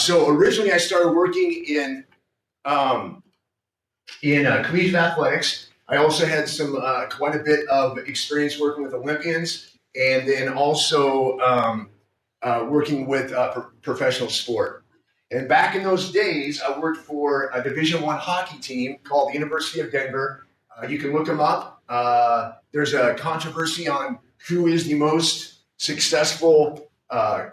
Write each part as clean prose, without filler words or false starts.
So originally I started working in collegiate athletics. I also had some quite a bit of experience working with Olympians, and then also working with professional sport. And back in those days, I worked for a Division I hockey team called the University of Denver. You can look them up. There's a controversy on who is the most successful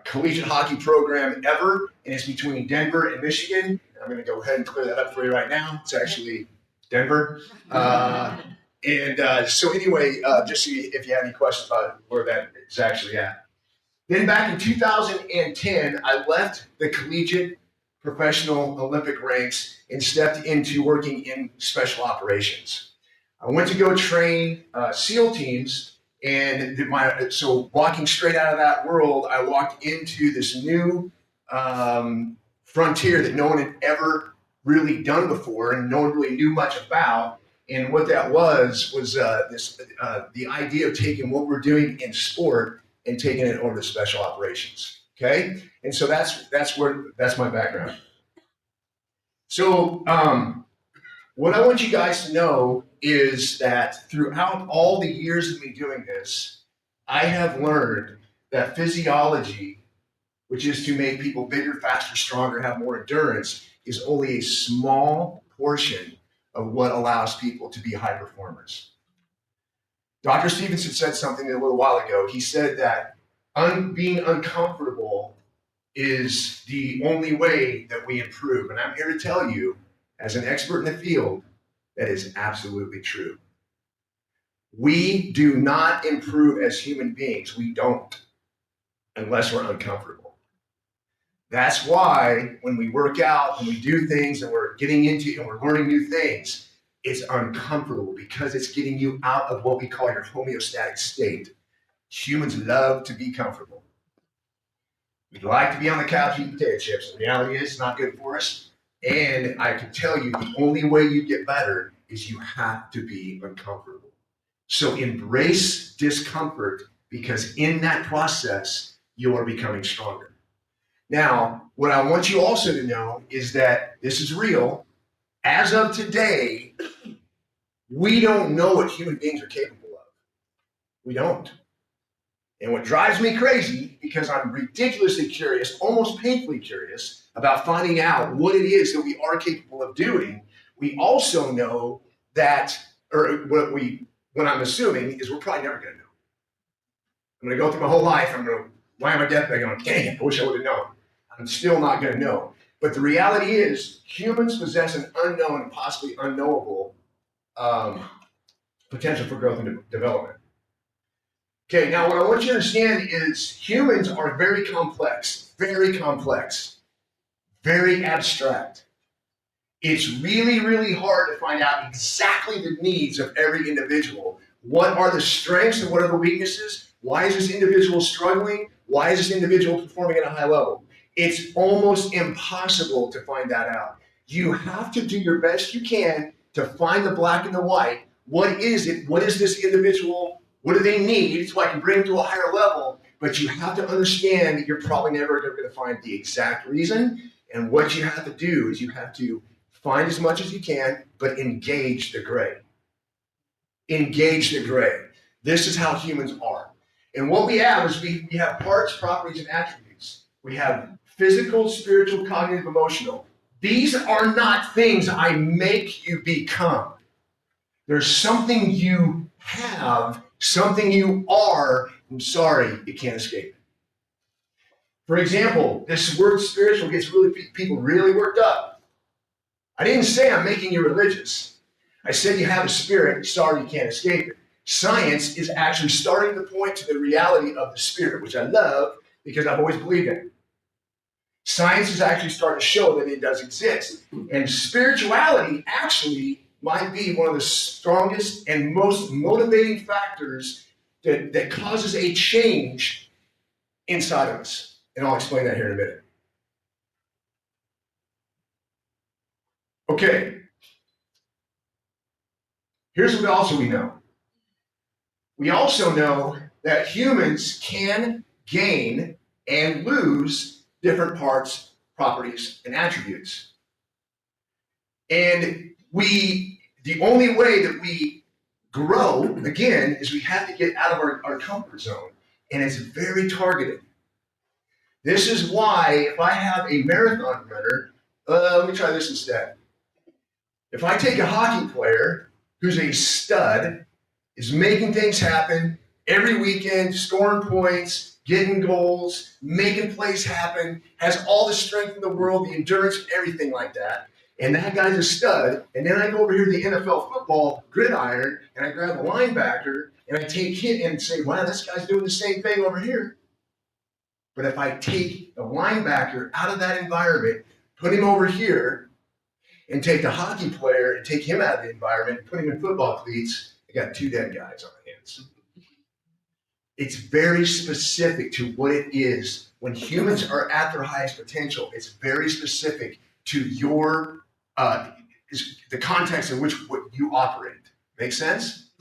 collegiate hockey program ever, and it's between Denver and Michigan. I'm going to go ahead and clear that up for you right now. It's actually Denver. So anyway, just see if you have any questions about where that is actually at. Then back in 2010, I left the collegiate professional Olympic ranks and stepped into working in special operations. I went to go train SEAL teams, and so walking straight out of that world, I walked into this new frontier that no one had ever really done before, and no one really knew much about. And what that was the idea of taking what we're doing in sport and taking it over to special operations. Okay, and so that's my background. So what I want you guys to know is that throughout all the years of me doing this, I have learned that physiology, which is to make people bigger, faster, stronger, have more endurance, is only a small portion of what allows people to be high performers. Dr. Stevenson said something a little while ago. He said that being uncomfortable is the only way that we improve. And I'm here to tell you, as an expert in the field, that is absolutely true. We do not improve as human beings. We don't, unless we're uncomfortable. That's why when we work out, when we do things and we're getting into and we're learning new things, it's uncomfortable because it's getting you out of what we call your homeostatic state. Humans love to be comfortable. We'd like to be on the couch eating potato chips. The reality is it's not good for us. And I can tell you the only way you get better is you have to be uncomfortable. So embrace discomfort, because in that process, you are becoming stronger. Now, what I want you also to know is that this is real. As of today, we don't know what human beings are capable of. We don't. And what drives me crazy, because I'm ridiculously curious, almost painfully curious, about finding out what it is that we are capable of doing, we also know that, or what I'm assuming is we're probably never going to know. I'm going to go through my whole life, I'm going to lie on my deathbed going, dang it, I wish I would have known. I'm still not going to know. But the reality is, humans possess an unknown and possibly unknowable potential for growth and development. Okay, now what I want you to understand is humans are very complex, very abstract. It's really, really hard to find out exactly the needs of every individual. What are the strengths and what are the weaknesses? Why is this individual struggling? Why is this individual performing at a high level? It's almost impossible to find that out. You have to do your best you can to find the black and the white. What is it? What is this individual? What do they need so I can bring them to a higher level? But you have to understand that you're probably never going to find the exact reason. And what you have to do is you have to find as much as you can, but engage the gray. Engage the gray. This is how humans are. And what we have is we have parts, properties, and attributes. We have physical, spiritual, cognitive, emotional. These are not things I make you become. There's something you have, something you are. I'm sorry, you can't escape it. For example, this word spiritual gets people really worked up. I didn't say I'm making you religious. I said you have a spirit. Sorry, you can't escape it. Science is actually starting to point to the reality of the spirit, which I love because I've always believed in it. Science is actually starting to show that it does exist. And spirituality actually might be one of the strongest and most motivating factors that causes a change inside of us. And I'll explain that here in a minute. Okay. Here's what else we know. We also know that humans can gain and lose different parts, properties and attributes. And the only way that we grow, again, is we have to get out of our comfort zone. And it's very targeted. This is why if I have a marathon runner, let me try this instead. If I take a hockey player who's a stud, is making things happen every weekend, scoring points, getting goals, making plays happen, has all the strength in the world, the endurance, everything like that, and that guy's a stud, and then I go over here to the NFL football gridiron, and I grab a linebacker, and I take him and say, wow, this guy's doing the same thing over here. But if I take the linebacker out of that environment, put him over here, and take the hockey player and take him out of the environment and put him in football cleats, I got two dead guys on my hands. It's very specific to what it is. When humans are at their highest potential, it's very specific to your the context in which you operate. Make sense?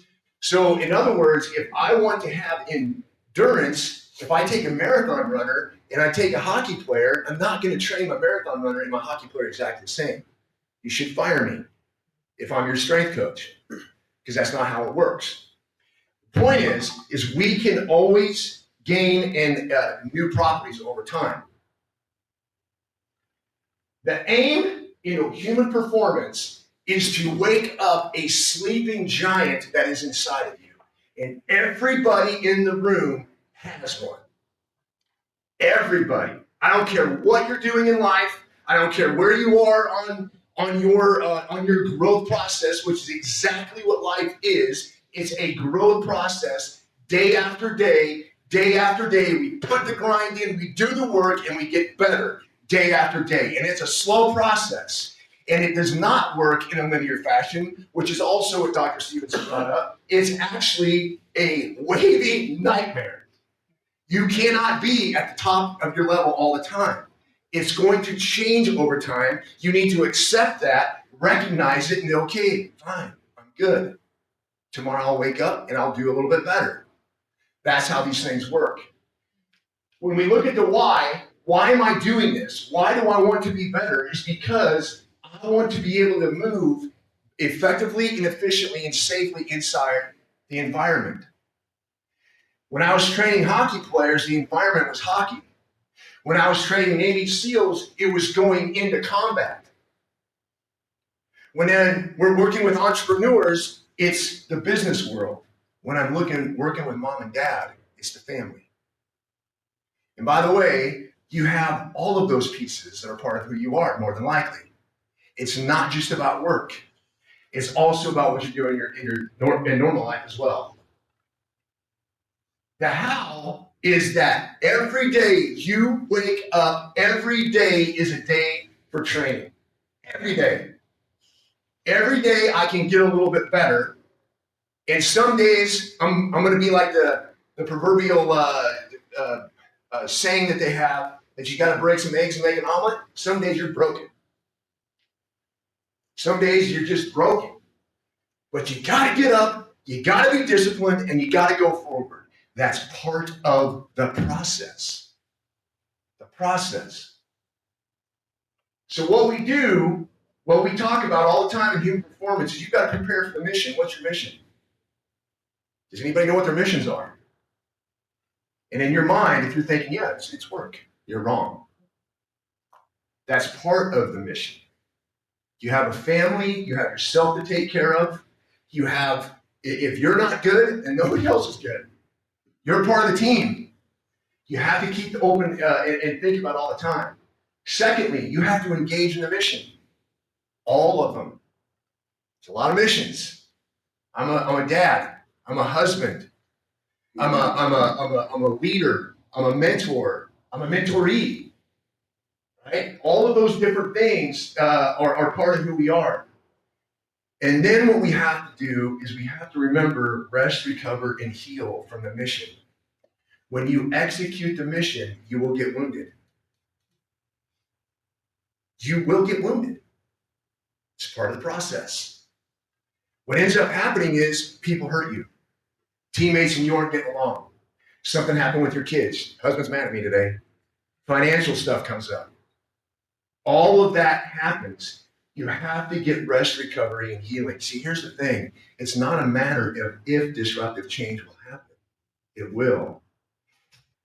So in other words, if I want to have endurance, if I take a marathon runner and I take a hockey player, I'm not going to train my marathon runner and my hockey player exactly the same. You should fire me if I'm your strength coach, because that's not how it works. The point is we can always gain new properties over time. The aim in human performance is to wake up a sleeping giant that is inside of you. And everybody in the room has one. Everybody. I don't care what you're doing in life. I don't care where you are on your growth process, which is exactly what life is. It's a growth process, day after day, day after day. We put the grind in, we do the work, and we get better day after day. And it's a slow process. And it does not work in a linear fashion, which is also what Dr. Stevenson brought up. It's actually a wavy nightmare. You cannot be at the top of your level all the time. It's going to change over time. You need to accept that, recognize it, and okay, fine, I'm good. Tomorrow I'll wake up and I'll do a little bit better. That's how these things work. When we look at the why am I doing this? Why do I want to be better? It's because I want to be able to move effectively and efficiently and safely inside the environment. When I was training hockey players, the environment was hockey. When I was training Navy SEALs, it was going into combat. When we're working with entrepreneurs, it's the business world. When I'm working with mom and dad, it's the family. And by the way, you have all of those pieces that are part of who you are, more than likely. It's not just about work. It's also about what you're doing in your normal life as well. The how is that every day you wake up, every day is a day for training. Every day. Every day I can get a little bit better. And some days I'm going to be like the proverbial saying that they have, that you got to break some eggs and make an omelet. Some days you're broken. Some days you're just broken. But you got to get up, you got to be disciplined, and you got to go forward. That's part of the process. The process. So what we do, what we talk about all the time in human performance is you've got to prepare for the mission. What's your mission? Does anybody know what their missions are? And in your mind, if you're thinking, yeah, it's work, you're wrong. That's part of the mission. You have a family, you have yourself to take care of. You have, if you're not good, then nobody else is good. You're part of the team. You have to keep open and think about all the time. Secondly, you have to engage in the mission. All of them. It's a lot of missions. I'm a dad. I'm a husband. I'm a leader. I'm a mentor. I'm a mentoree. Right? All of those different things are part of who we are. And then what we have to do is we have to remember, rest, recover, and heal from the mission. When you execute the mission, you will get wounded. You will get wounded. It's part of the process. What ends up happening is people hurt you. Teammates and you aren't getting along. Something happened with your kids. Husband's mad at me today. Financial stuff comes up. all of that happens. You have to get rest, recovery, and healing. See, here's the thing. It's not a matter of if disruptive change will happen. It will.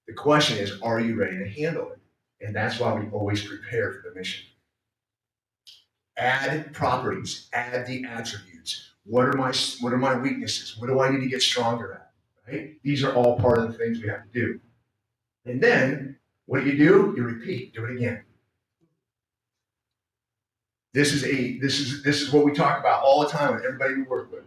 The question is, are you ready to handle it? And that's why we always prepare for the mission. Add properties, add the attributes. What are my weaknesses? What do I need to get stronger at? Right? These are all part of the things we have to do. And then what do? You repeat, do it again. This is what we talk about all the time with everybody we work with.